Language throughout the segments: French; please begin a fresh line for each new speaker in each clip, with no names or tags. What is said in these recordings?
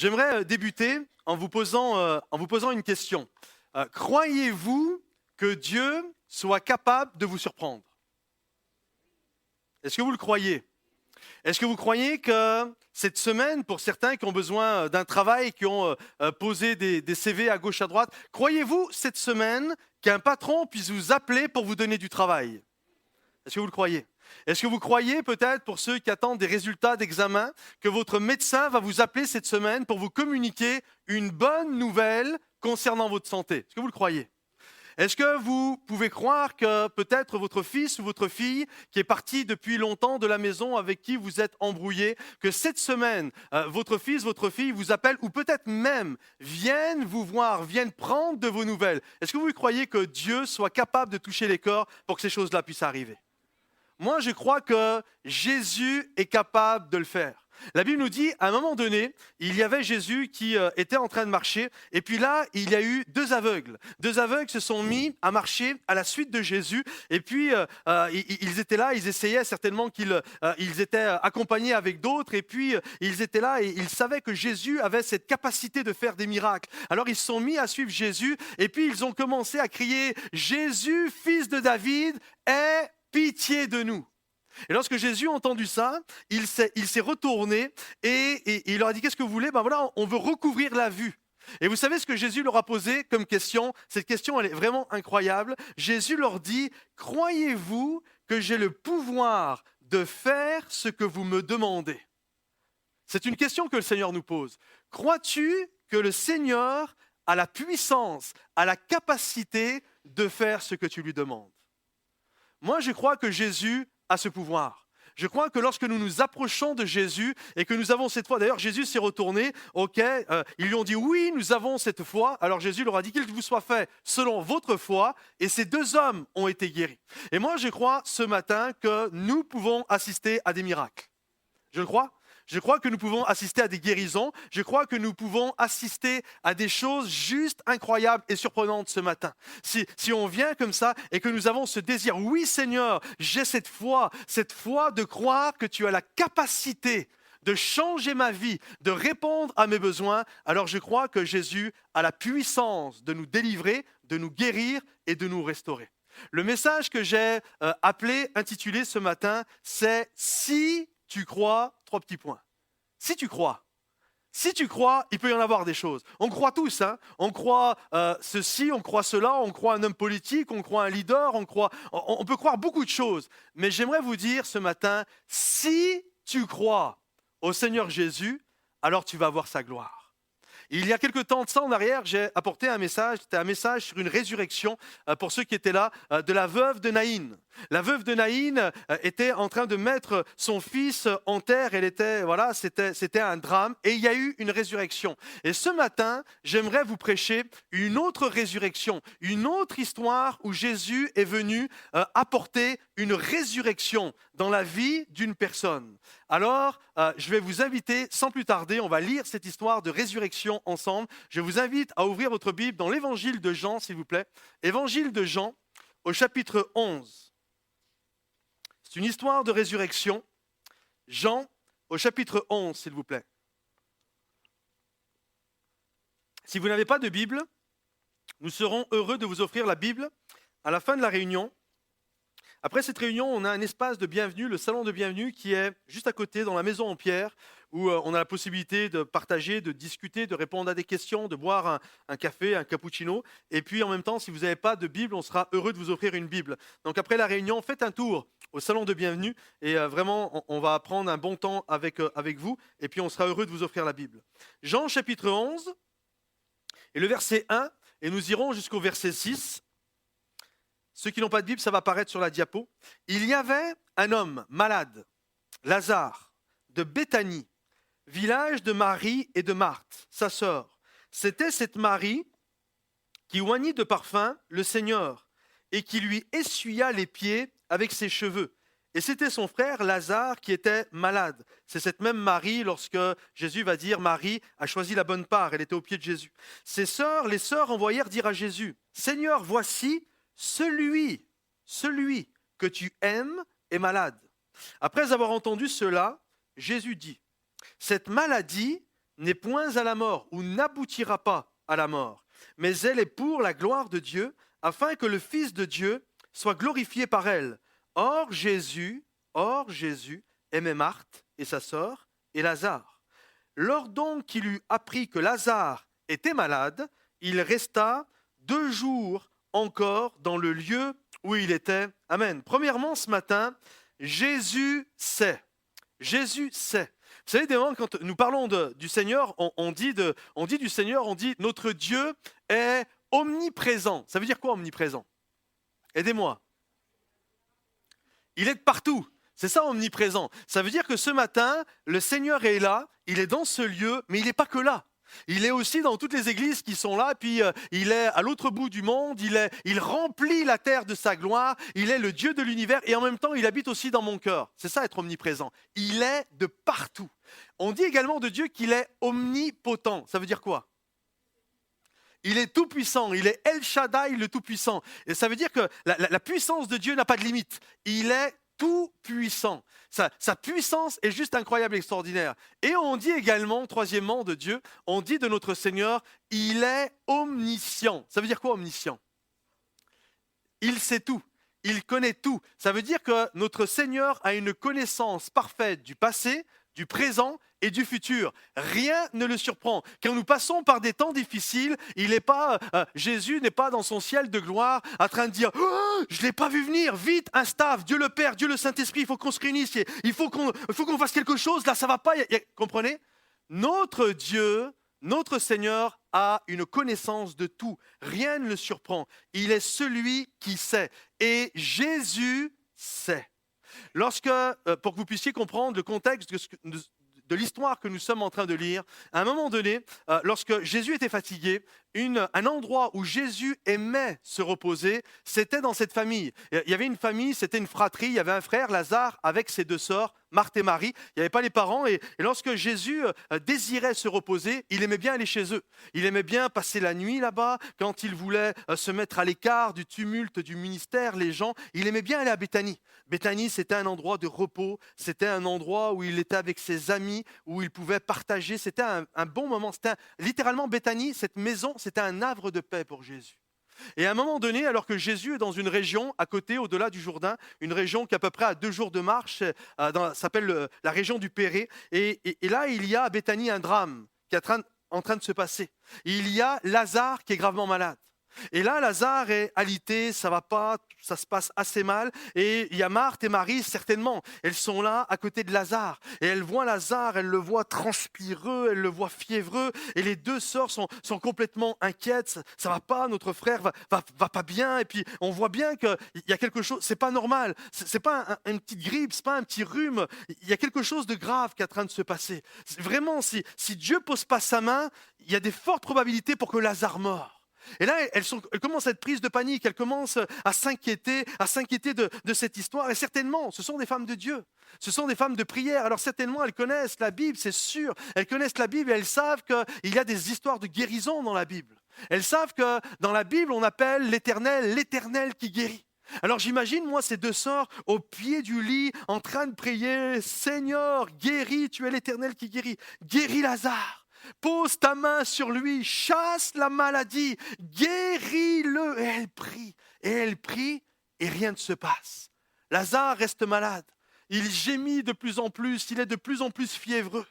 J'aimerais débuter en vous posant une question. Croyez-vous que Dieu soit capable de vous surprendre? Est-ce que vous le croyez? Est-ce que vous croyez que cette semaine, pour certains qui ont besoin d'un travail, qui ont posé des CV à gauche, à droite, croyez-vous cette semaine qu'un patron puisse vous appeler pour vous donner du travail? Est-ce que vous le croyez? Est-ce que vous croyez peut-être, pour ceux qui attendent des résultats d'examen, que votre médecin va vous appeler cette semaine pour vous communiquer une bonne nouvelle concernant votre santé? Est-ce que vous le croyez? Est-ce que vous pouvez croire que peut-être votre fils ou votre fille qui est parti depuis longtemps de la maison, avec qui vous êtes embrouillé, que cette semaine, votre fils, votre fille vous appelle, ou peut-être même viennent vous voir, viennent prendre de vos nouvelles? Est-ce que vous croyez que Dieu soit capable de toucher les cœurs pour que ces choses-là puissent arriver? Moi, je crois que Jésus est capable de le faire. La Bible nous dit, à un moment donné, il y avait Jésus qui était en train de marcher, et puis là, il y a eu deux aveugles. Deux aveugles se sont mis à marcher à la suite de Jésus, et puis ils étaient là, ils essayaient certainement qu'ils étaient accompagnés avec d'autres, et puis ils étaient là, et ils savaient que Jésus avait cette capacité de faire des miracles. Alors ils se sont mis à suivre Jésus, et puis ils ont commencé à crier, « Jésus, fils de David, aie pitié de nous !» Et lorsque Jésus a entendu ça, il s'est retourné et il leur a dit, qu'est-ce que vous voulez? Ben voilà, on veut recouvrir la vue. Et vous savez ce que Jésus leur a posé comme question? Cette question, elle est vraiment incroyable. Jésus leur dit, croyez-vous que j'ai le pouvoir de faire ce que vous me demandez? C'est une question que le Seigneur nous pose. Crois-tu que le Seigneur a la puissance, a la capacité de faire ce que tu lui demandes? Moi, je crois que Jésus a ce pouvoir. Je crois que lorsque nous nous approchons de Jésus et que nous avons cette foi, d'ailleurs Jésus s'est retourné, ils lui ont dit oui, nous avons cette foi. Alors Jésus leur a dit qu'il vous soit fait selon votre foi, et ces deux hommes ont été guéris. Et moi, je crois ce matin que nous pouvons assister à des miracles. Je le crois. Je crois que nous pouvons assister à des guérisons. Je crois que nous pouvons assister à des choses juste incroyables et surprenantes ce matin. Si on vient comme ça et que nous avons ce désir, oui Seigneur, j'ai cette foi de croire que tu as la capacité de changer ma vie, de répondre à mes besoins, alors je crois que Jésus a la puissance de nous délivrer, de nous guérir et de nous restaurer. Le message que j'ai intitulé ce matin, c'est « Si tu crois », 3 petits points. Si tu crois, il peut y en avoir des choses. On croit tous, hein. On croit ceci, on croit cela, on croit un homme politique, on croit un leader, on peut croire beaucoup de choses. Mais j'aimerais vous dire ce matin, si tu crois au Seigneur Jésus, alors tu vas voir sa gloire. Il y a quelque temps de ça en arrière, j'ai apporté un message, c'était un message sur une résurrection, pour ceux qui étaient là, de la veuve de Naïn. La veuve de Naïn était en train de mettre son fils en terre, c'était un drame, et il y a eu une résurrection. Et ce matin, j'aimerais vous prêcher une autre résurrection, une autre histoire où Jésus est venu apporter une résurrection dans la vie d'une personne. Alors, je vais vous inviter, sans plus tarder, on va lire cette histoire de résurrection ensemble. Je vous invite à ouvrir votre Bible dans l'évangile de Jean, s'il vous plaît. Évangile de Jean, au chapitre 11. C'est une histoire de résurrection. Jean, au chapitre 11, s'il vous plaît. Si vous n'avez pas de Bible, nous serons heureux de vous offrir la Bible à la fin de la réunion. Après cette réunion, on a un espace de bienvenue, le salon de bienvenue, qui est juste à côté, dans la maison en pierre, où on a la possibilité de partager, de discuter, de répondre à des questions, de boire un café, un cappuccino. Et puis en même temps, si vous n'avez pas de Bible, on sera heureux de vous offrir une Bible. Donc après la réunion, faites un tour au salon de bienvenue et vraiment, on va prendre un bon temps avec vous. Et puis on sera heureux de vous offrir la Bible. Jean chapitre 11, et le verset 1, et nous irons jusqu'au verset 6. Ceux qui n'ont pas de Bible, ça va apparaître sur la diapo. Il y avait un homme malade, Lazare, de Béthanie, village de Marie et de Marthe, sa sœur. C'était cette Marie qui oignit de parfum le Seigneur et qui lui essuya les pieds avec ses cheveux. Et c'était son frère Lazare qui était malade. C'est cette même Marie, lorsque Jésus va dire, Marie a choisi la bonne part, elle était au pied de Jésus. Les sœurs envoyèrent dire à Jésus, Seigneur, voici, celui que tu aimes est malade. Après avoir entendu cela, Jésus dit, cette maladie n'est point à la mort ou n'aboutira pas à la mort, mais elle est pour la gloire de Dieu, afin que le Fils de Dieu soit glorifié par elle. Or Jésus aimait Marthe et sa sœur et Lazare. Lors donc qu'il eut appris que Lazare était malade, il resta 2 jours encore dans le lieu où il était. Amen. Premièrement, ce matin, Jésus sait. Jésus sait. Vous savez, des moments, quand nous parlons du Seigneur, on dit du Seigneur, on dit notre Dieu est omniprésent. Ça veut dire quoi omniprésent? Aidez-moi. Il est de partout. C'est ça omniprésent. Ça veut dire que ce matin, le Seigneur est là, il est dans ce lieu, mais il n'est pas que là. Il est aussi dans toutes les églises qui sont là, puis il est à l'autre bout du monde, il remplit la terre de sa gloire, il est le Dieu de l'univers et en même temps il habite aussi dans mon cœur. C'est ça être omniprésent. Il est de partout. On dit également de Dieu qu'il est omnipotent. Ça veut dire quoi? Il est tout-puissant, il est El Shaddai, le tout-puissant. Et ça veut dire que la puissance de Dieu n'a pas de limite. Il est tout-puissant. Sa puissance est juste incroyable, extraordinaire. Et on dit également, troisièmement, de Dieu, on dit de notre Seigneur, il est omniscient. Ça veut dire quoi, omniscient? Il sait tout, il connaît tout. Ça veut dire que notre Seigneur a une connaissance parfaite du passé, du présent et du futur. Rien ne le surprend. Quand nous passons par des temps difficiles, Jésus n'est pas dans son ciel de gloire en train de dire oh, « Je ne l'ai pas vu venir, vite, un staff, Dieu le Père, Dieu le Saint-Esprit, il faut qu'on se réunisse, il faut qu'on fasse quelque chose, là ça ne va pas. » Comprenez? Notre Dieu, notre Seigneur a une connaissance de tout. Rien ne le surprend. Il est celui qui sait. Et Jésus sait. Pour que vous puissiez comprendre le contexte de l'histoire que nous sommes en train de lire, à un moment donné, lorsque Jésus était fatigué, un endroit où Jésus aimait se reposer, c'était dans cette famille. Il y avait une famille, c'était une fratrie, il y avait un frère, Lazare, avec ses 2 sœurs, Marthe et Marie. Il n'y avait pas les parents et lorsque Jésus désirait se reposer, il aimait bien aller chez eux. Il aimait bien passer la nuit là-bas, quand il voulait se mettre à l'écart du tumulte du ministère, les gens, il aimait bien aller à Béthanie. Béthanie, c'était un endroit de repos, c'était un endroit où il était avec ses amis, où il pouvait partager, c'était un bon moment. Littéralement, Béthanie, cette maison, c'était un havre de paix pour Jésus. Et à un moment donné, alors que Jésus est dans une région à côté, au-delà du Jourdain, une région qui est à peu près à 2 jours de marche, s'appelle la région du Pérée, et là, il y a à Béthanie un drame qui est en train de se passer. Il y a Lazare qui est gravement malade. Et là, Lazare est alité, ça va pas, ça se passe assez mal. Et il y a Marthe et Marie, certainement. Elles sont là à côté de Lazare. Et elles voient Lazare, elles le voient transpireux, elles le voient fiévreux. Et les 2 sœurs sont complètement inquiètes. Ça va pas, notre frère va pas bien. Et puis, on voit bien qu'il y a quelque chose, c'est pas normal. C'est pas une petite grippe, c'est pas un petit rhume. Il y a quelque chose de grave qui est en train de se passer. Vraiment, si Dieu pose pas sa main, il y a des fortes probabilités pour que Lazare meure. Et là, elles commencent à être prises de panique, elles commencent à s'inquiéter de cette histoire. Et certainement, ce sont des femmes de Dieu, ce sont des femmes de prière. Alors certainement, elles connaissent la Bible, c'est sûr. Elles connaissent la Bible et elles savent qu'il y a des histoires de guérison dans la Bible. Elles savent que dans la Bible, on appelle l'Éternel qui guérit. Alors j'imagine, moi, ces 2 sœurs au pied du lit, en train de prier, « Seigneur, guéris, tu es l'Éternel qui guérit. Guéris Lazare. Pose ta main sur lui, chasse la maladie, guéris-le. » Et elle prie, et rien ne se passe. Lazare reste malade. Il gémit de plus en plus, il est de plus en plus fiévreux.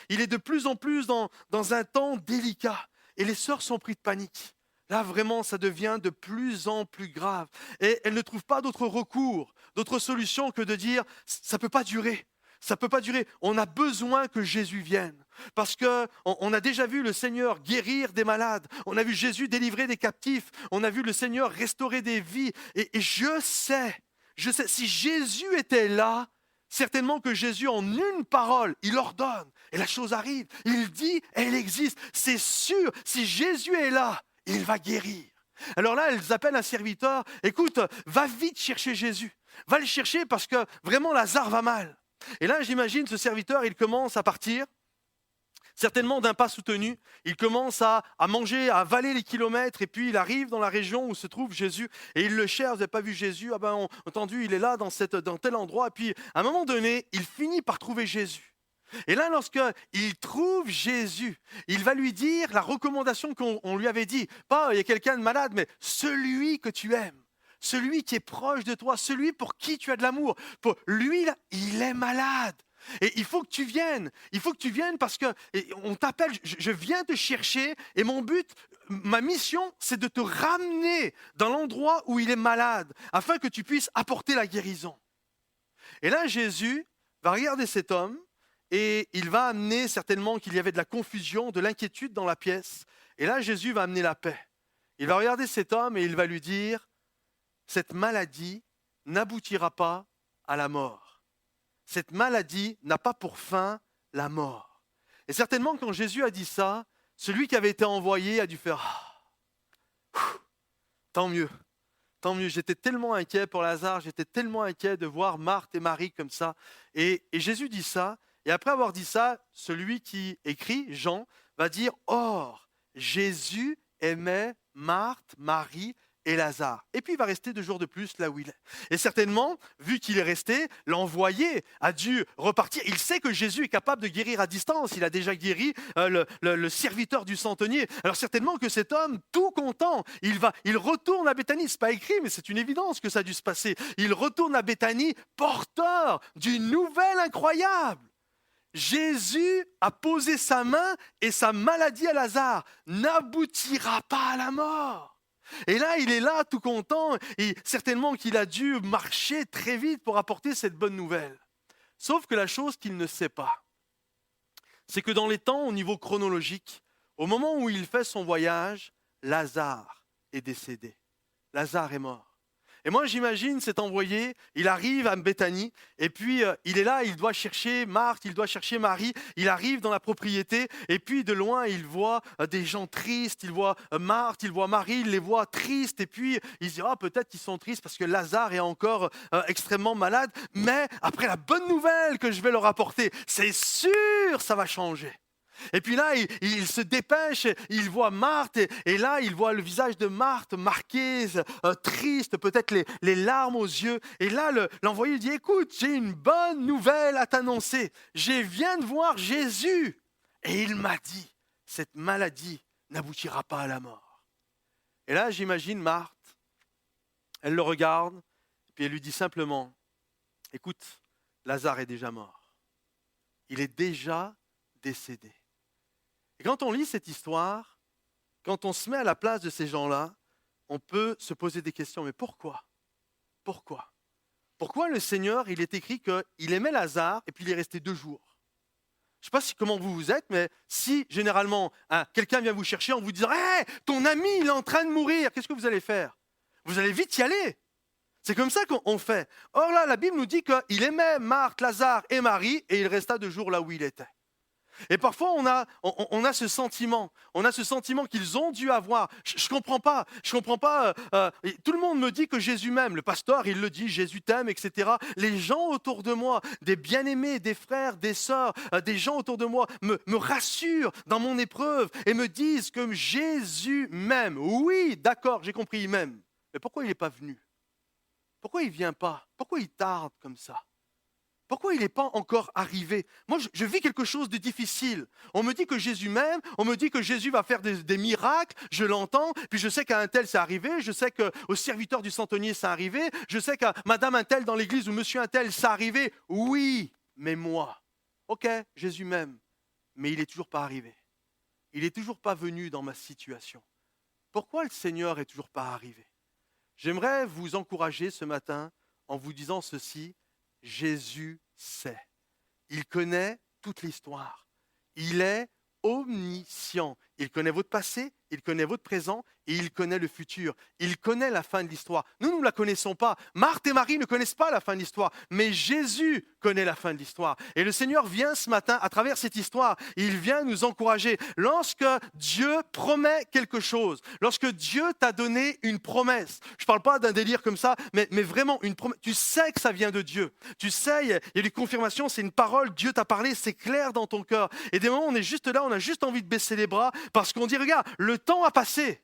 Il est de plus en plus dans un temps délicat. Et les sœurs sont prises de panique. Là, vraiment, ça devient de plus en plus grave. Et elles ne trouvent pas d'autre recours, d'autre solution que de dire « ça ne peut pas durer ». Ça ne peut pas durer. On a besoin que Jésus vienne. Parce qu'on a déjà vu le Seigneur guérir des malades. On a vu Jésus délivrer des captifs. On a vu le Seigneur restaurer des vies. Et je sais, si Jésus était là, certainement que Jésus, en une parole, il ordonne. Et la chose arrive. Il dit, elle existe. C'est sûr, si Jésus est là, il va guérir. Alors là, elles appellent un serviteur. Écoute, va vite chercher Jésus. Va le chercher parce que vraiment Lazare va mal. Et là, j'imagine ce serviteur, il commence à partir, certainement d'un pas soutenu. Il commence à manger, à avaler les kilomètres, et puis il arrive dans la région où se trouve Jésus, et il le cherche. Vous n'avez pas vu Jésus? Entendu, il est là dans tel endroit. Et puis, à un moment donné, il finit par trouver Jésus. Et là, lorsqu'il trouve Jésus, il va lui dire la recommandation qu'on lui avait dit. Pas il y a quelqu'un de malade, mais celui que tu aimes, celui qui est proche de toi, celui pour qui tu as de l'amour. Pour lui, là, il est malade. Et il faut que tu viennes. Il faut que tu viennes parce que on t'appelle. Je viens te chercher et mon but, ma mission, c'est de te ramener dans l'endroit où il est malade, afin que tu puisses apporter la guérison. Et là, Jésus va regarder cet homme et il va amener certainement qu'il y avait de la confusion, de l'inquiétude dans la pièce. Et là, Jésus va amener la paix. Il va regarder cet homme et il va lui dire, cette maladie n'aboutira pas à la mort. Cette maladie n'a pas pour fin la mort. Et certainement, quand Jésus a dit ça, celui qui avait été envoyé a dû faire tant mieux. Tant mieux, j'étais tellement inquiet pour Lazare, j'étais tellement inquiet de voir Marthe et Marie comme ça. Et Jésus dit ça, et après avoir dit ça, celui qui écrit, Jean, va dire « Or, Jésus aimait Marthe, Marie et Lazare. » Et puis il va rester 2 jours de plus là où il est. Et certainement, vu qu'il est resté, l'envoyé a dû repartir. Il sait que Jésus est capable de guérir à distance. Il a déjà guéri le serviteur du centenier. Alors certainement que cet homme, tout content, il retourne à Béthanie. Ce n'est pas écrit, mais c'est une évidence que ça a dû se passer. Il retourne à Béthanie, porteur d'une nouvelle incroyable. Jésus a posé sa main et sa maladie à Lazare n'aboutira pas à la mort. Et là, il est là tout content et certainement qu'il a dû marcher très vite pour apporter cette bonne nouvelle. Sauf que la chose qu'il ne sait pas, c'est que dans les temps, au niveau chronologique, au moment où il fait son voyage, Lazare est décédé. Lazare est mort. Et moi, j'imagine cet envoyé, il arrive à Béthanie, et puis il est là, il doit chercher Marthe, il doit chercher Marie, il arrive dans la propriété, et puis de loin, il voit des gens tristes, il voit Marthe, il voit Marie, il les voit tristes, et puis il se dit, ah, peut-être qu'ils sont tristes parce que Lazare est encore extrêmement malade, mais après la bonne nouvelle que je vais leur apporter, c'est sûr, ça va changer. Et puis là, il se dépêche, il voit Marthe, et là, il voit le visage de Marthe marqué, triste, peut-être les larmes aux yeux. Et là, l'envoyé lui dit, écoute, j'ai une bonne nouvelle à t'annoncer. Je viens de voir Jésus. Et il m'a dit, cette maladie n'aboutira pas à la mort. Et là, j'imagine Marthe, elle le regarde, puis elle lui dit simplement, écoute, Lazare est déjà mort. Il est déjà décédé. Et quand on lit cette histoire, quand on se met à la place de ces gens-là, on peut se poser des questions. Mais pourquoi ? Pourquoi ? Pourquoi le Seigneur, il est écrit qu'il aimait Lazare et puis il est resté 2 jours ? Je ne sais pas comment vous êtes, mais si généralement quelqu'un vient vous chercher en vous disant « Hey, ton ami, il est en train de mourir », qu'est-ce que vous allez faire ? Vous allez vite y aller. C'est comme ça qu'on fait. Or là, la Bible nous dit qu'il aimait Marthe, Lazare et Marie et il resta 2 jours là où il était. Et parfois, on a ce sentiment qu'ils ont dû avoir. Je comprends pas. Tout le monde me dit que Jésus m'aime. Le pasteur, il le dit, Jésus t'aime, etc. Les gens autour de moi, des bien-aimés, des frères, des sœurs, des gens autour de moi me rassurent dans mon épreuve et me disent que Jésus m'aime. Oui, d'accord, j'ai compris, il m'aime. Mais pourquoi il n'est pas venu ? Pourquoi il ne vient pas ? Pourquoi il tarde comme ça ? Pourquoi il n'est pas encore arrivé ? Moi, je vis quelque chose de difficile. On me dit que Jésus m'aime, on me dit que Jésus va faire des miracles, je l'entends, puis je sais qu'à un tel c'est arrivé, je sais qu'au serviteur du centenier c'est arrivé, je sais qu'à madame un tel dans l'église ou monsieur un tel c'est arrivé. Oui, mais moi, ok, Jésus m'aime, mais il n'est toujours pas arrivé. Il n'est toujours pas venu dans ma situation. Pourquoi le Seigneur n'est toujours pas arrivé ? J'aimerais vous encourager ce matin en vous disant ceci. Jésus sait. Il connaît toute l'histoire. Il est omniscient. Il connaît votre passé, il connaît votre présent et il connaît le futur. Il connaît la fin de l'histoire. Nous ne la connaissons pas. Marthe et Marie ne connaissent pas la fin de l'histoire, mais Jésus connaît la fin de l'histoire. Et le Seigneur vient ce matin, à travers cette histoire, il vient nous encourager. Lorsque Dieu promet quelque chose, lorsque Dieu t'a donné une promesse, je ne parle pas d'un délire comme ça, mais vraiment une promesse, tu sais que ça vient de Dieu. Tu sais, il y a des confirmations, c'est une parole, Dieu t'a parlé, c'est clair dans ton cœur. Et des moments, on est juste là, on a juste envie de baisser les bras parce qu'on dit, regarde, le temps a passé.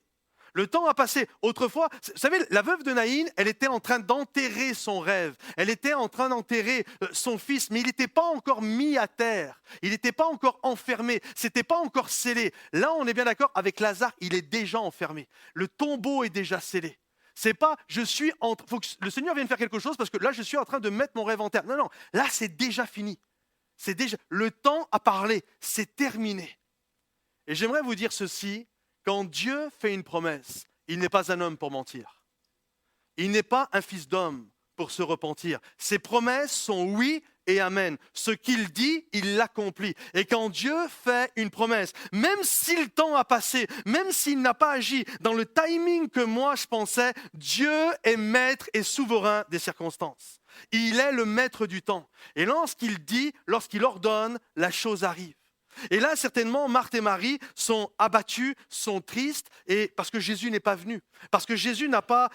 Le temps a passé. Autrefois, vous savez, la veuve de Naïn, elle était en train d'enterrer son rêve. Elle était en train d'enterrer son fils, mais il n'était pas encore mis à terre. Il n'était pas encore enfermé. C'était pas encore scellé. Là, on est bien d'accord, avec Lazare, il est déjà enfermé. Le tombeau est déjà scellé. C'est pas, faut que le Seigneur vienne faire quelque chose parce que là, je suis en train de mettre mon rêve en terre. Non, non, là, c'est déjà fini. C'est déjà, le temps a parlé. C'est terminé. Et j'aimerais vous dire ceci, quand Dieu fait une promesse, il n'est pas un homme pour mentir. Il n'est pas un fils d'homme pour se repentir. Ses promesses sont oui et amen. Ce qu'il dit, il l'accomplit. Et quand Dieu fait une promesse, même si le temps a passé, même s'il n'a pas agi dans le timing que moi je pensais, Dieu est maître et souverain des circonstances. Il est le maître du temps. Et lorsqu'il dit, lorsqu'il ordonne, la chose arrive. Et là, certainement, Marthe et Marie sont abattus, sont tristes, et parce que Jésus n'est pas venu, parce que Jésus n'a pas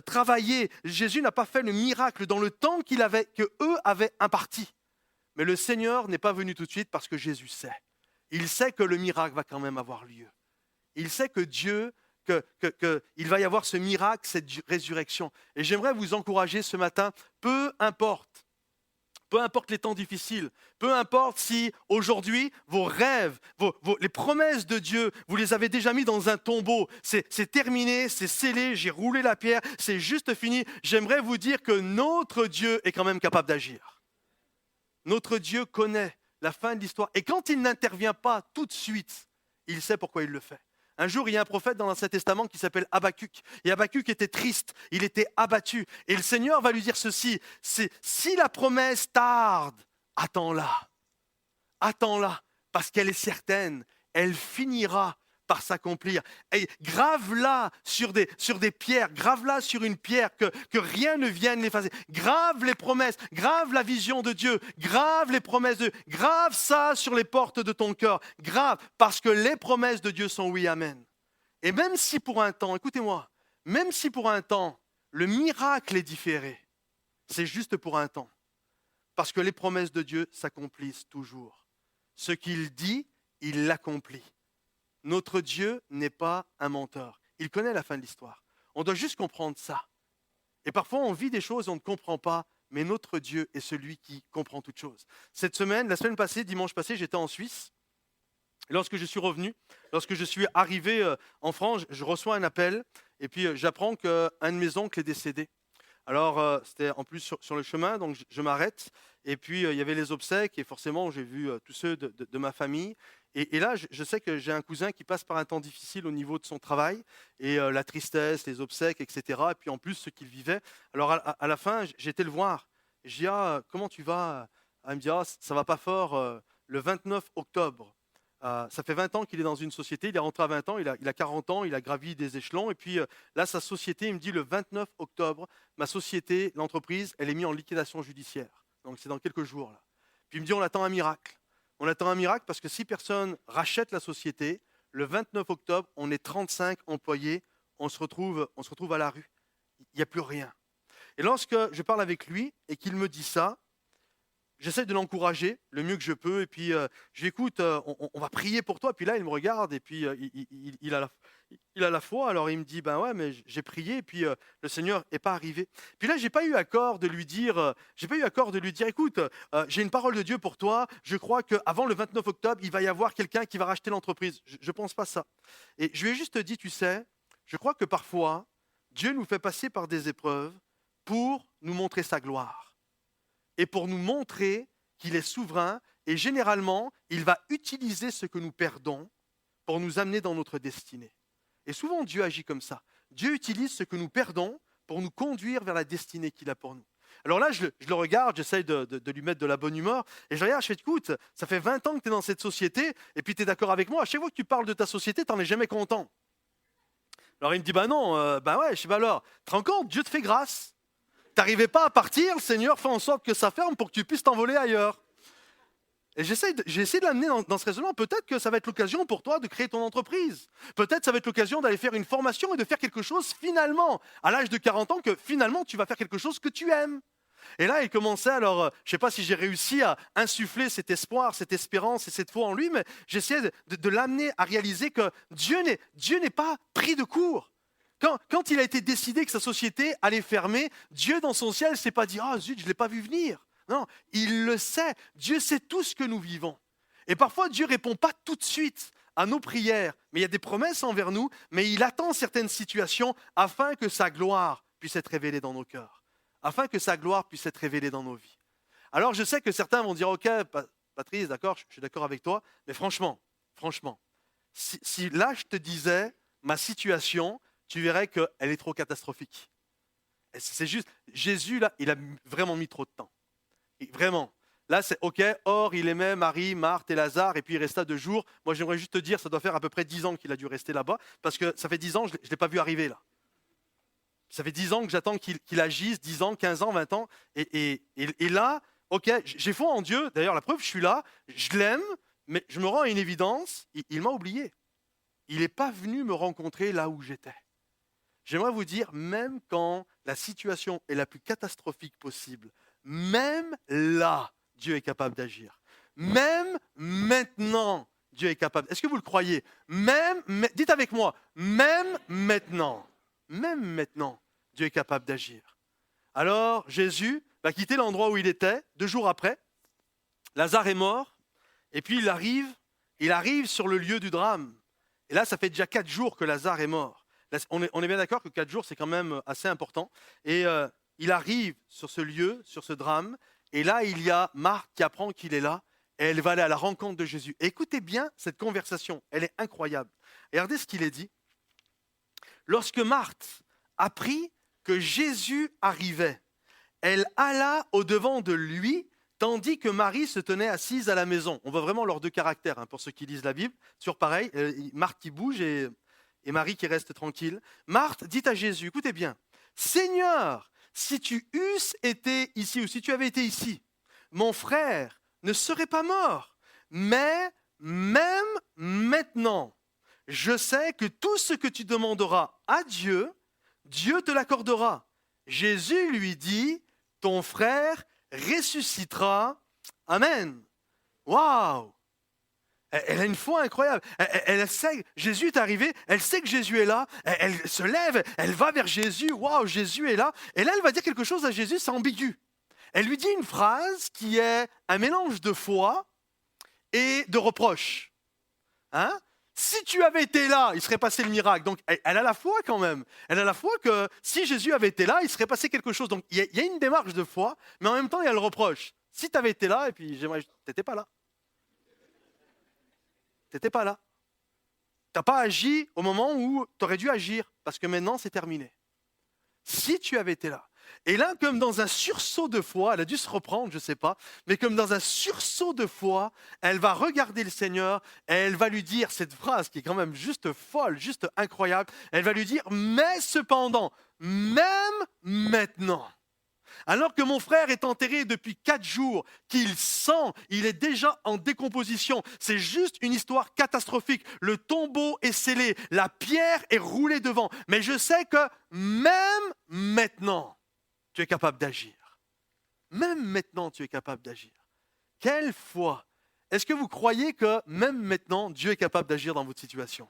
travaillé, Jésus n'a pas fait le miracle dans le temps que eux avaient imparti. Mais le Seigneur n'est pas venu tout de suite parce que Jésus sait. Il sait que le miracle va quand même avoir lieu. Il sait que Dieu, qu'il va y avoir ce miracle, cette résurrection. Et j'aimerais vous encourager ce matin, peu importe les temps difficiles, peu importe si aujourd'hui vos rêves, les promesses de Dieu, vous les avez déjà mis dans un tombeau, c'est terminé, c'est scellé, j'ai roulé la pierre, c'est juste fini. J'aimerais vous dire que notre Dieu est quand même capable d'agir. Notre Dieu connaît la fin de l'histoire et quand il n'intervient pas tout de suite, il sait pourquoi il le fait. Un jour, il y a un prophète dans l'Ancien Testament qui s'appelle Habakkuk. Et Habakkuk était triste, il était abattu. Et le Seigneur va lui dire ceci, c'est si la promesse tarde, attends-la. Attends-la, parce qu'elle est certaine, elle finira par s'accomplir. Et grave-la sur des pierres, grave-la sur une pierre, que rien ne vienne l'effacer. Grave les promesses, grave la vision de Dieu, grave les promesses de Dieu, grave ça sur les portes de ton cœur, grave, parce que les promesses de Dieu sont oui, amen. Et même si pour un temps, écoutez-moi, même si pour un temps, le miracle est différé, c'est juste pour un temps, parce que les promesses de Dieu s'accomplissent toujours. Ce qu'il dit, il l'accomplit. Notre Dieu n'est pas un menteur. Il connaît la fin de l'histoire. On doit juste comprendre ça. Et parfois, on vit des choses et on ne comprend pas, mais notre Dieu est celui qui comprend toutes choses. La semaine passée, dimanche passé, j'étais en Suisse. Et lorsque je suis revenu, lorsque je suis arrivé en France, je reçois un appel et puis j'apprends qu'un de mes oncles est décédé. Alors, c'était en plus sur le chemin, donc je m'arrête. Et puis, il y avait les obsèques et forcément, j'ai vu tous ceux de ma famille. Et là, je sais que j'ai un cousin qui passe par un temps difficile au niveau de son travail et la tristesse, les obsèques, etc. Et puis en plus, ce qu'il vivait. Alors à la fin, j'ai été le voir. Je dis, comment tu vas? Il me dit, ça va pas fort. Le 29 octobre, ça fait 20 ans qu'il est dans une société. Il est rentré à 20 ans, il a 40 ans, il a gravi des échelons. Et puis là, sa société, il me dit, le 29 octobre, ma société, l'entreprise, elle est mise en liquidation judiciaire. Donc c'est dans quelques jours. Là. Puis il me dit, on attend un miracle. On attend un miracle parce que si personne rachète la société, le 29 octobre, on est 35 employés, on se retrouve à la rue. Il n'y a plus rien. Et lorsque je parle avec lui et qu'il me dit ça, j'essaie de l'encourager le mieux que je peux. Et puis, je lui dis, écoute, on va prier pour toi. Et puis là, il me regarde et puis il a la foi. Alors, il me dit, ben ouais, mais j'ai prié. Et puis, le Seigneur n'est pas arrivé. Puis là, j'ai pas eu à cœur de lui dire, écoute, j'ai une parole de Dieu pour toi. Je crois qu'avant le 29 octobre, il va y avoir quelqu'un qui va racheter l'entreprise. Je ne pense pas ça. Et je lui ai juste dit, tu sais, je crois que parfois, Dieu nous fait passer par des épreuves pour nous montrer sa gloire. Et pour nous montrer qu'il est souverain, et généralement, il va utiliser ce que nous perdons pour nous amener dans notre destinée. Et souvent, Dieu agit comme ça. Dieu utilise ce que nous perdons pour nous conduire vers la destinée qu'il a pour nous. Alors là, je le regarde, j'essaye de lui mettre de la bonne humeur, et je regarde, je fais, écoute, ça fait 20 ans que tu es dans cette société, et puis tu es d'accord avec moi, à chaque fois que tu parles de ta société, tu n'en es jamais content. Alors il me dit, non, ouais, je sais pas alors, tu te rends compte, Dieu te fait grâce. T'arrivais pas à partir, le Seigneur fait en sorte que ça ferme pour que tu puisses t'envoler ailleurs. Et j'ai essayé de l'amener dans ce raisonnement. Peut-être que ça va être l'occasion pour toi de créer ton entreprise. Peut-être ça va être l'occasion d'aller faire une formation et de faire quelque chose finalement, à l'âge de 40 ans, que finalement tu vas faire quelque chose que tu aimes. Et là, il commençait, alors, je ne sais pas si j'ai réussi à insuffler cet espoir, cette espérance et cette foi en lui, mais j'essayais de l'amener à réaliser que Dieu n'est pas pris de court. Quand il a été décidé que sa société allait fermer, Dieu dans son ciel ne s'est pas dit « Ah zut, je ne l'ai pas vu venir ». Non, il le sait. Dieu sait tout ce que nous vivons. Et parfois, Dieu ne répond pas tout de suite à nos prières, mais il y a des promesses envers nous, mais il attend certaines situations afin que sa gloire puisse être révélée dans nos cœurs, afin que sa gloire puisse être révélée dans nos vies. Alors je sais que certains vont dire « Ok, Patrice, d'accord, je suis d'accord avec toi, mais franchement, si là je te disais ma situation, tu verrais qu'elle est trop catastrophique. » C'est juste, Jésus là, il a vraiment mis trop de temps. Vraiment. Là, c'est OK. Or, il aimait Marie, Marthe et Lazare, et puis il resta 2 jours. Moi, j'aimerais juste te dire, ça doit faire à peu près 10 ans qu'il a dû rester là-bas, parce que ça fait 10 ans, je ne l'ai pas vu arriver là. Ça fait 10 ans que j'attends qu'il agisse, 10 ans, 15 ans, 20 ans. Et là, OK, j'ai foi en Dieu. D'ailleurs, la preuve, je suis là, je l'aime, mais je me rends à une évidence, il m'a oublié. Il n'est pas venu me rencontrer là où j'étais. J'aimerais vous dire, même quand la situation est la plus catastrophique possible, même là, Dieu est capable d'agir. Même maintenant, Dieu est capable. Est-ce que vous le croyez? Dites avec moi, même maintenant, Dieu est capable d'agir. Alors, Jésus va quitter l'endroit où il était, 2 jours après. Lazare est mort, et puis il arrive sur le lieu du drame. Et là, ça fait déjà 4 jours que Lazare est mort. Là, on est bien d'accord que 4 jours, c'est quand même assez important. Et il arrive sur ce lieu, sur ce drame, et là, il y a Marthe qui apprend qu'il est là, et elle va aller à la rencontre de Jésus. Et écoutez bien cette conversation, elle est incroyable. Et regardez ce qu'il est dit. Lorsque Marthe apprit que Jésus arrivait, elle alla au-devant de lui, tandis que Marie se tenait assise à la maison. On voit vraiment leurs 2 caractères, hein, pour ceux qui lisent la Bible. Toujours pareil, Marthe qui bouge et Marie qui reste tranquille. Marthe dit à Jésus, écoutez bien, « Seigneur, si tu eusses été ici, ou si tu avais été ici, mon frère ne serait pas mort. Mais même maintenant, je sais que tout ce que tu demanderas à Dieu, Dieu te l'accordera. » Jésus lui dit, « Ton frère ressuscitera. » Amen. Waouh! Elle a une foi incroyable. Elle sait, Jésus est arrivé, elle sait que Jésus est là, elle se lève, elle va vers Jésus, waouh, Jésus est là. Et là, elle va dire quelque chose à Jésus, c'est ambigu. Elle lui dit une phrase qui est un mélange de foi et de reproche. Hein? Si tu avais été là, il serait passé le miracle. Donc, elle a la foi quand même. Elle a la foi que si Jésus avait été là, il serait passé quelque chose. Donc, il y a une démarche de foi, mais en même temps, il y a le reproche. Si tu avais été là, et puis tu n'étais pas là. Tu n'étais pas là. Tu n'as pas agi au moment où tu aurais dû agir, parce que maintenant, c'est terminé. Si tu avais été là. Et là, comme dans un sursaut de foi, elle a dû se reprendre, je ne sais pas, mais comme dans un sursaut de foi, elle va regarder le Seigneur et elle va lui dire cette phrase qui est quand même juste folle, juste incroyable. Elle va lui dire, mais cependant, même maintenant, alors que mon frère est enterré depuis 4 jours, qu'il sent, il est déjà en décomposition. C'est juste une histoire catastrophique. Le tombeau est scellé, la pierre est roulée devant. Mais je sais que même maintenant, tu es capable d'agir. Même maintenant, tu es capable d'agir. Quelle foi! Est-ce que vous croyez que même maintenant, Dieu est capable d'agir dans votre situation?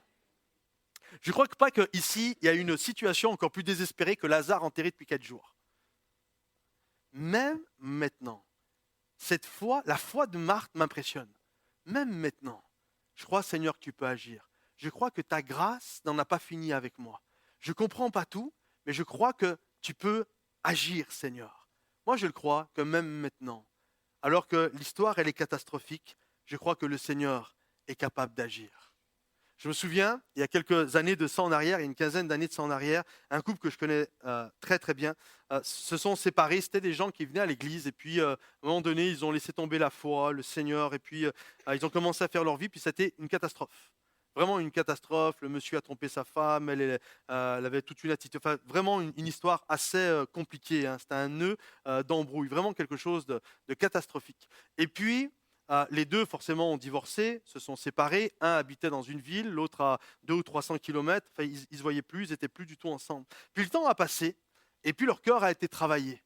Je ne crois pas qu'ici, il y a une situation encore plus désespérée que Lazare enterré depuis 4 jours. Même maintenant, cette foi, la foi de Marthe m'impressionne. Même maintenant, je crois, Seigneur, que tu peux agir. Je crois que ta grâce n'en a pas fini avec moi. Je ne comprends pas tout, mais je crois que tu peux agir, Seigneur. Moi, je le crois que même maintenant, alors que l'histoire, elle est catastrophique, je crois que le Seigneur est capable d'agir. Je me souviens, il y a quelques années de ça en arrière, il y a une quinzaine d'années de ça en arrière, un couple que je connais très très bien se sont séparés. C'était des gens qui venaient à l'église et puis à un moment donné, ils ont laissé tomber la foi, le Seigneur, et puis ils ont commencé à faire leur vie, puis c'était une catastrophe. Vraiment une catastrophe. Le monsieur a trompé sa femme, elle avait toute une attitude, enfin, vraiment une histoire assez compliquée. Hein. C'était un nœud d'embrouille, vraiment quelque chose de catastrophique. Et puis, les 2, forcément, ont divorcé, se sont séparés. Un habitait dans une ville, l'autre à 200 ou 300 kilomètres. Enfin, ils ne se voyaient plus, ils n'étaient plus du tout ensemble. Puis le temps a passé, et puis leur cœur a été travaillé.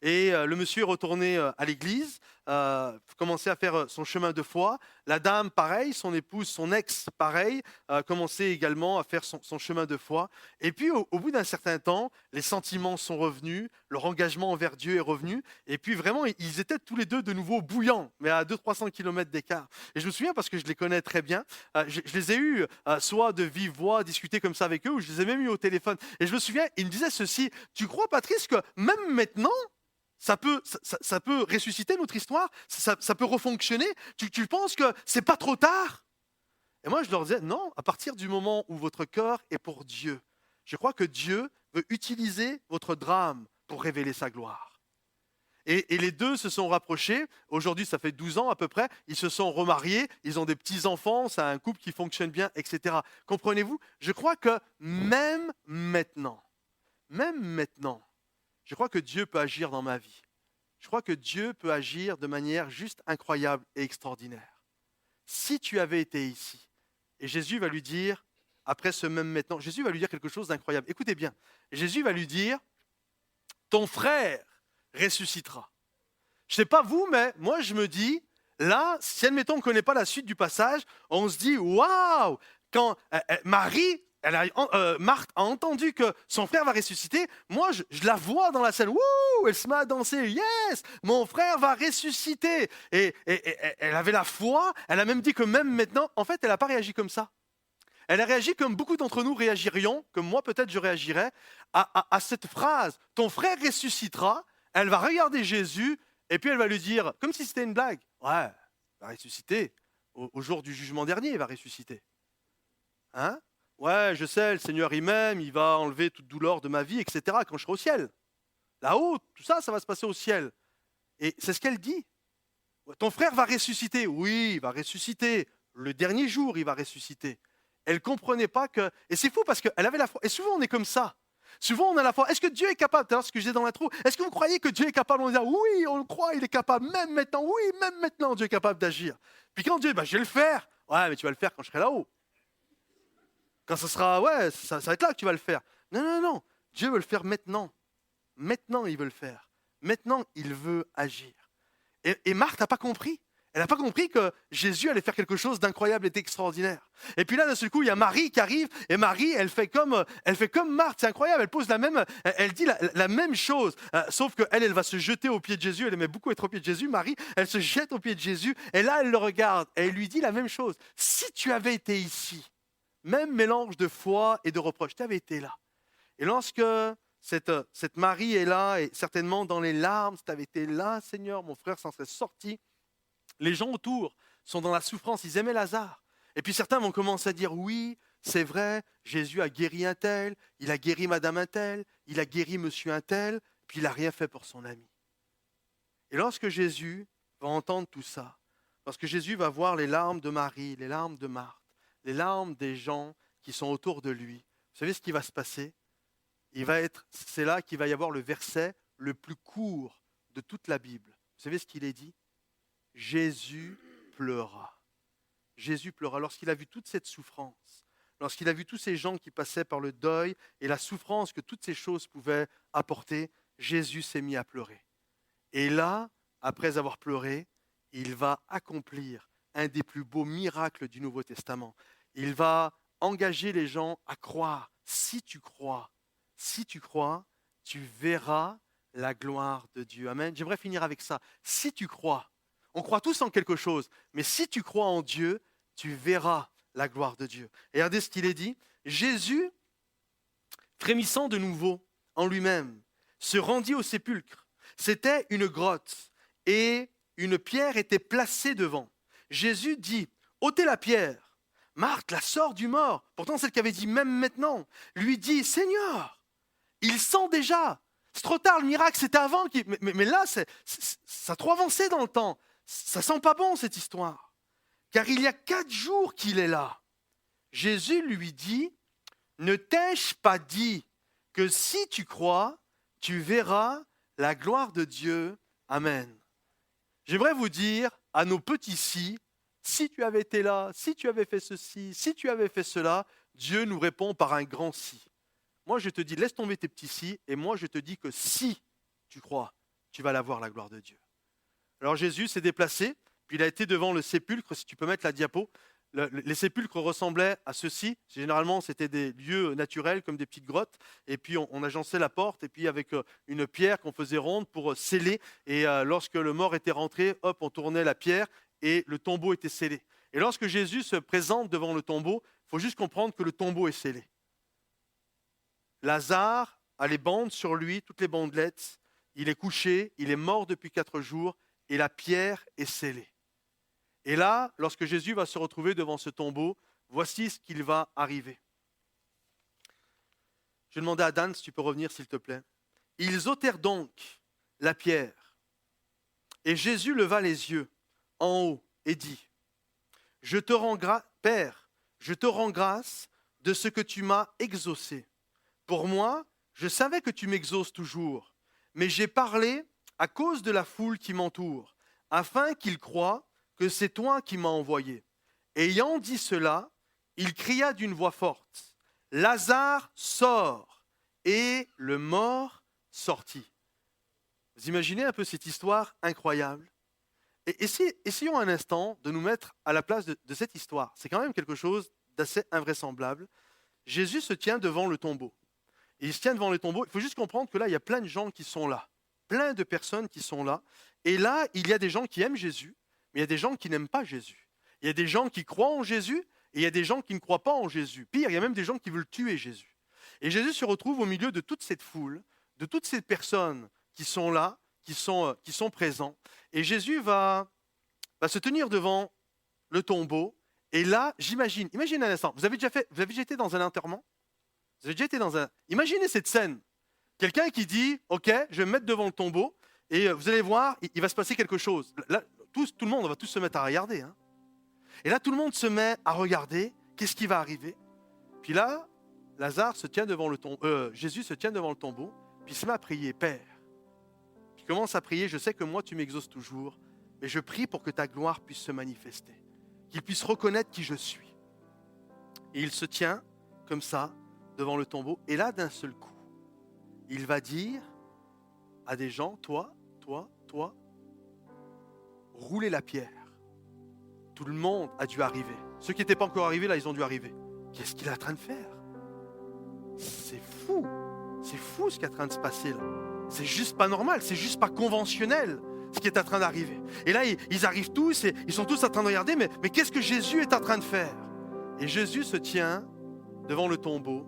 Et le monsieur est retourné à l'église, commençait à faire son chemin de foi. La dame, pareil, son épouse, son ex, pareil, commençait également à faire son chemin de foi. Et puis, au bout d'un certain temps, les sentiments sont revenus, leur engagement envers Dieu est revenu. Et puis, vraiment, ils étaient tous les deux de nouveau bouillants, mais à 200-300 km d'écart. Et je me souviens, parce que je les connais très bien, je les ai eus soit de vive voix, discuter comme ça avec eux, ou je les ai même eu au téléphone. Et je me souviens, ils me disaient ceci: tu crois, Patrice, que même maintenant, ça peut ressusciter notre histoire, ça peut refonctionner? Tu penses que c'est pas trop tard? Et moi, je leur disais, non, à partir du moment où votre cœur est pour Dieu, je crois que Dieu veut utiliser votre drame pour révéler sa gloire. Et les deux se sont rapprochés. Aujourd'hui, ça fait 12 ans à peu près. Ils se sont remariés. Ils ont des petits-enfants. C'est un couple qui fonctionne bien, etc. Comprenez-vous? Je crois que même maintenant, je crois que Dieu peut agir dans ma vie. Je crois que Dieu peut agir de manière juste incroyable et extraordinaire. Si tu avais été ici, et Jésus va lui dire, après ce même maintenant, Jésus va lui dire quelque chose d'incroyable. Écoutez bien, Jésus va lui dire, ton frère ressuscitera. Je ne sais pas vous, mais moi je me dis, là, si admettons on ne connaît pas la suite du passage, on se dit, waouh, quand Marthe a entendu que son frère va ressusciter, moi je la vois dans la scène, wouh, elle se met à danser, yes, mon frère va ressusciter. Et elle avait la foi, elle a même dit que même maintenant, en fait elle n'a pas réagi comme ça. Elle a réagi comme beaucoup d'entre nous réagirions, comme moi peut-être je réagirais, à cette phrase, ton frère ressuscitera. Elle va regarder Jésus et puis elle va lui dire, comme si c'était une blague, ouais, il va ressusciter, au jour du jugement dernier, il va ressusciter. Hein? Ouais, je sais, le Seigneur il m'aime, il va enlever toute douleur de ma vie, etc. quand je serai au ciel. Là-haut, tout ça, ça va se passer au ciel. Et c'est ce qu'elle dit. Ton frère va ressusciter. Oui, il va ressusciter. Le dernier jour, il va ressusciter. Elle ne comprenait pas que... Et c'est fou parce qu'elle avait la foi. Et souvent, on est comme ça. Souvent, on a la foi. Est-ce que Dieu est capable? C'est ce que je disais dans l'intro. Est-ce que vous croyez que Dieu est capable? On dit, oui, on le croit, il est capable. Même maintenant, oui, même maintenant, Dieu est capable d'agir. Puis quand Dieu, je vais le faire. Ouais, mais tu vas le faire quand je serai là-haut. Quand ça sera, ouais, ça va être là que tu vas le faire. Non, non, non. Dieu veut le faire maintenant. Maintenant, il veut le faire. Maintenant, il veut agir. Et Marthe n'a pas compris. Elle n'a pas compris que Jésus allait faire quelque chose d'incroyable et d'extraordinaire. Et puis là, d'un seul coup, il y a Marie qui arrive. Et Marie, elle fait comme Marthe. C'est incroyable. Elle pose elle dit la même chose. Sauf qu'elle va se jeter aux pieds de Jésus. Elle aimait beaucoup être aux pieds de Jésus. Marie, elle se jette aux pieds de Jésus. Et là, elle le regarde. Et elle lui dit la même chose. Si tu avais été ici, même mélange de foi et de reproche, tu avais été là. Et lorsque cette Marie est là, et certainement dans les larmes, si tu avais été là, Seigneur, mon frère s'en serait sorti. Les gens autour sont dans la souffrance, ils aimaient Lazare. Et puis certains vont commencer à dire, oui, c'est vrai, Jésus a guéri un tel, il a guéri madame un tel, il a guéri monsieur un tel, puis il n'a rien fait pour son ami. Et lorsque Jésus va entendre tout ça, lorsque Jésus va voir les larmes de Marie, les larmes de Marthe, les larmes des gens qui sont autour de lui, vous savez ce qui va se passer? C'est là qu'il va y avoir le verset le plus court de toute la Bible. Vous savez ce qu'il est dit? Jésus pleura. Jésus pleura lorsqu'il a vu toute cette souffrance, lorsqu'il a vu tous ces gens qui passaient par le deuil et la souffrance que toutes ces choses pouvaient apporter. Jésus s'est mis à pleurer. Et là, après avoir pleuré, il va accomplir un des plus beaux miracles du Nouveau Testament. Il va engager les gens à croire. Si tu crois, tu verras la gloire de Dieu. Amen. J'aimerais finir avec ça. Si tu crois, on croit tous en quelque chose, mais si tu crois en Dieu, tu verras la gloire de Dieu. Et regardez ce qu'il est dit. Jésus, frémissant de nouveau en lui-même, se rendit au sépulcre. C'était une grotte et une pierre était placée devant. Jésus dit, ôtez la pierre. Marthe la sort du mort, pourtant celle qui avait dit même maintenant, lui dit, Seigneur, il sent déjà. C'est trop tard, le miracle, c'était avant. Mais là, ça a trop avancé dans le temps. Ça sent pas bon, cette histoire. Car il y a 4 jours qu'il est là. Jésus lui dit, ne t'ai-je pas dit que si tu crois, tu verras la gloire de Dieu. Amen. J'aimerais vous dire, à nos petits si tu avais été là, si tu avais fait ceci, si tu avais fait cela, Dieu nous répond par un grand si. Moi, je te dis, laisse tomber tes petits si, et moi, je te dis que si tu crois, tu vas la voir, la gloire de Dieu. Alors Jésus s'est déplacé, puis il a été devant le sépulcre, si tu peux mettre la diapo. Les sépulcres ressemblaient à ceci. Généralement, c'était des lieux naturels comme des petites grottes. Et puis, on agençait la porte. Et puis, avec une pierre qu'on faisait ronde pour sceller. Et lorsque le mort était rentré, hop, on tournait la pierre et le tombeau était scellé. Et lorsque Jésus se présente devant le tombeau, il faut juste comprendre que le tombeau est scellé. Lazare a les bandes sur lui, toutes les bandelettes. Il est couché, il est mort depuis 4 jours et la pierre est scellée. Et là, lorsque Jésus va se retrouver devant ce tombeau, voici ce qu'il va arriver. Je vais demander à Dan si tu peux revenir, s'il te plaît. Ils ôtèrent donc la pierre. Et Jésus leva les yeux en haut et dit, je te rends grâce, Père, je te rends grâce de ce que tu m'as exaucé. Pour moi, je savais que tu m'exauces toujours, mais j'ai parlé à cause de la foule qui m'entoure, afin qu'ils croient que c'est toi qui m'as envoyé. Ayant dit cela, il cria d'une voix forte, Lazare, sors, et le mort sortit. Vous imaginez un peu cette histoire incroyable? Et essayons un instant de nous mettre à la place de cette histoire. C'est quand même quelque chose d'assez invraisemblable. Jésus se tient devant le tombeau. Et il se tient devant le tombeau. Il faut juste comprendre que là, il y a plein de gens qui sont là. Plein de personnes qui sont là. Et là, il y a des gens qui aiment Jésus. Mais il y a des gens qui n'aiment pas Jésus. Il y a des gens qui croient en Jésus et il y a des gens qui ne croient pas en Jésus. Pire, il y a même des gens qui veulent tuer Jésus. Et Jésus se retrouve au milieu de toute cette foule, de toutes ces personnes qui sont là, qui sont présents. Et Jésus va se tenir devant le tombeau. Et là, imaginez un instant, vous avez déjà été dans un enterrement? Vous avez déjà été dans un... Imaginez cette scène. Quelqu'un qui dit, ok, je vais me mettre devant le tombeau et vous allez voir, il va se passer quelque chose. Là, tout le monde, on va tous se mettre à regarder. Hein. Et là, tout le monde se met à regarder. Qu'est-ce qui va arriver? Puis là, Jésus se tient devant le tombeau, puis il se met à prier, Père. Puis il commence à prier, je sais que moi, tu m'exauces toujours, mais je prie pour que ta gloire puisse se manifester, qu'il puisse reconnaître qui je suis. Et il se tient comme ça, devant le tombeau, et là, d'un seul coup, il va dire à des gens, toi, roulez la pierre. Tout le monde a dû arriver. Ceux qui n'étaient pas encore arrivés, là, ils ont dû arriver. Qu'est-ce qu'il est en train de faire? C'est fou. C'est fou ce qui est en train de se passer là. C'est juste pas normal, c'est juste pas conventionnel ce qui est en train d'arriver. Et là, ils arrivent tous et ils sont tous en train de regarder, mais qu'est-ce que Jésus est en train de faire? Et Jésus se tient devant le tombeau.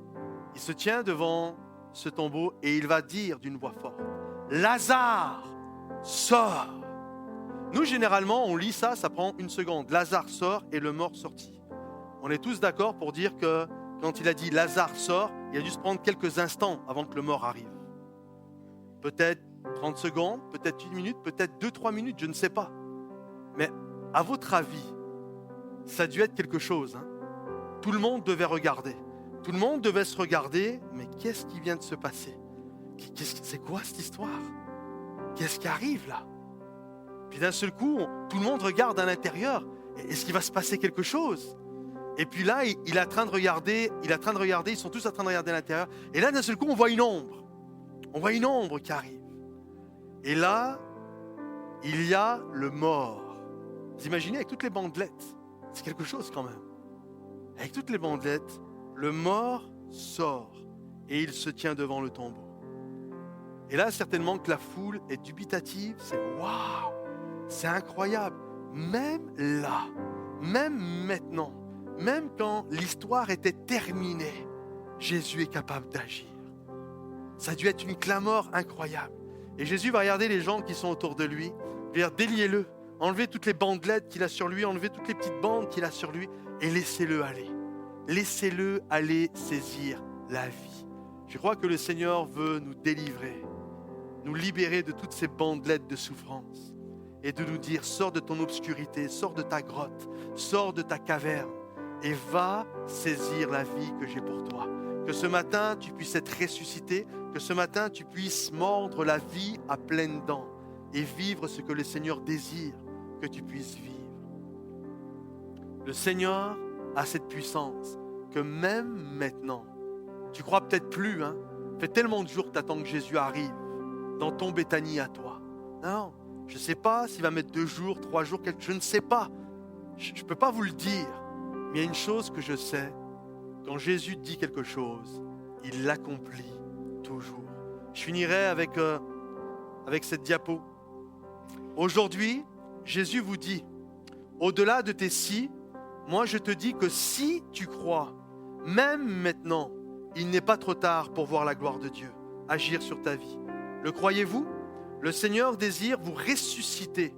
Il se tient devant ce tombeau et il va dire d'une voix forte, Lazare, sors. Nous, généralement, on lit ça, ça prend 1 seconde. Lazare sort et le mort sortit. On est tous d'accord pour dire que quand il a dit Lazare sort, il a dû se prendre quelques instants avant que le mort arrive. Peut-être 30 secondes, peut-être 1 minute, peut-être 2-3 minutes, je ne sais pas. Mais à votre avis, ça a dû être quelque chose. Hein? Tout le monde devait regarder. Tout le monde devait se regarder, mais qu'est-ce qui vient de se passer? C'est quoi cette histoire? Qu'est-ce qui arrive là? Puis d'un seul coup, tout le monde regarde à l'intérieur. Est-ce qu'il va se passer quelque chose? Et puis là, il est en train de regarder, ils sont tous en train de regarder à l'intérieur. Et là, d'un seul coup, on voit une ombre. On voit une ombre qui arrive. Et là, il y a le mort. Vous imaginez, avec toutes les bandelettes, c'est quelque chose quand même. Avec toutes les bandelettes, le mort sort et il se tient devant le tombeau. Et là, certainement que la foule est dubitative, c'est waouh, c'est incroyable. Même là, même maintenant, même quand l'histoire était terminée, Jésus est capable d'agir. Ça a dû être une clameur incroyable. Et Jésus va regarder les gens qui sont autour de lui, dire déliez-le, enlevez toutes les bandelettes qu'il a sur lui, enlevez toutes les petites bandes qu'il a sur lui et laissez-le aller. Laissez-le aller saisir la vie. Je crois que le Seigneur veut nous délivrer, nous libérer de toutes ces bandelettes de souffrance et de nous dire sors de ton obscurité, sors de ta grotte, sors de ta caverne et va saisir la vie que j'ai pour toi. Que ce matin tu puisses être ressuscité, que ce matin tu puisses mordre la vie à pleines dents et vivre ce que le Seigneur désire que tu puisses vivre. Le Seigneur a cette puissance que même maintenant, tu crois peut-être plus, hein? Ça fait tellement de jours que tu attends que Jésus arrive dans ton Béthanie à toi. Non, Je ne sais pas s'il va mettre 2 jours, 3 jours, je ne sais pas. Je ne peux pas vous le dire. Mais il y a une chose que je sais. Quand Jésus dit quelque chose, il l'accomplit toujours. Je finirai avec cette diapo. Aujourd'hui, Jésus vous dit, au-delà de tes si, moi je te dis que si tu crois, même maintenant, il n'est pas trop tard pour voir la gloire de Dieu agir sur ta vie. Le croyez-vous? Le Seigneur désire vous ressusciter,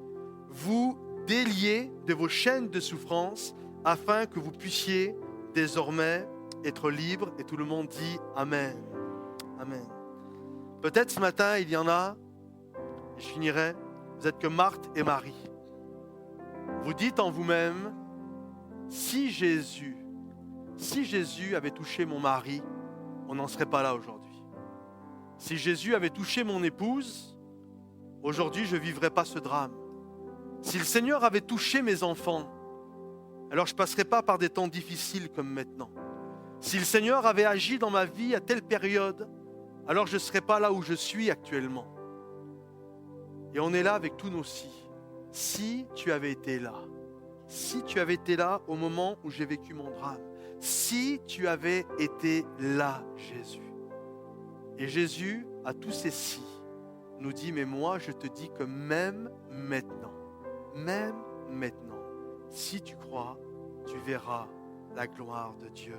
vous délier de vos chaînes de souffrance afin que vous puissiez désormais être libre. Et tout le monde dit Amen. Amen. Peut-être ce matin, il y en a, et je finirai, vous êtes que Marthe et Marie. Vous dites en vous-même, si Jésus avait touché mon mari, on n'en serait pas là aujourd'hui. Si Jésus avait touché mon épouse, aujourd'hui je ne vivrais pas ce drame. Si le Seigneur avait touché mes enfants, alors je ne passerais pas par des temps difficiles comme maintenant. Si le Seigneur avait agi dans ma vie à telle période, alors je ne serais pas là où je suis actuellement. Et on est là avec tous nos si. Si tu avais été là, si tu avais été là au moment où j'ai vécu mon drame, si tu avais été là, Jésus. Et Jésus, à tous ces si, nous dit, mais moi je te dis que même maintenant, si tu crois, tu verras la gloire de Dieu.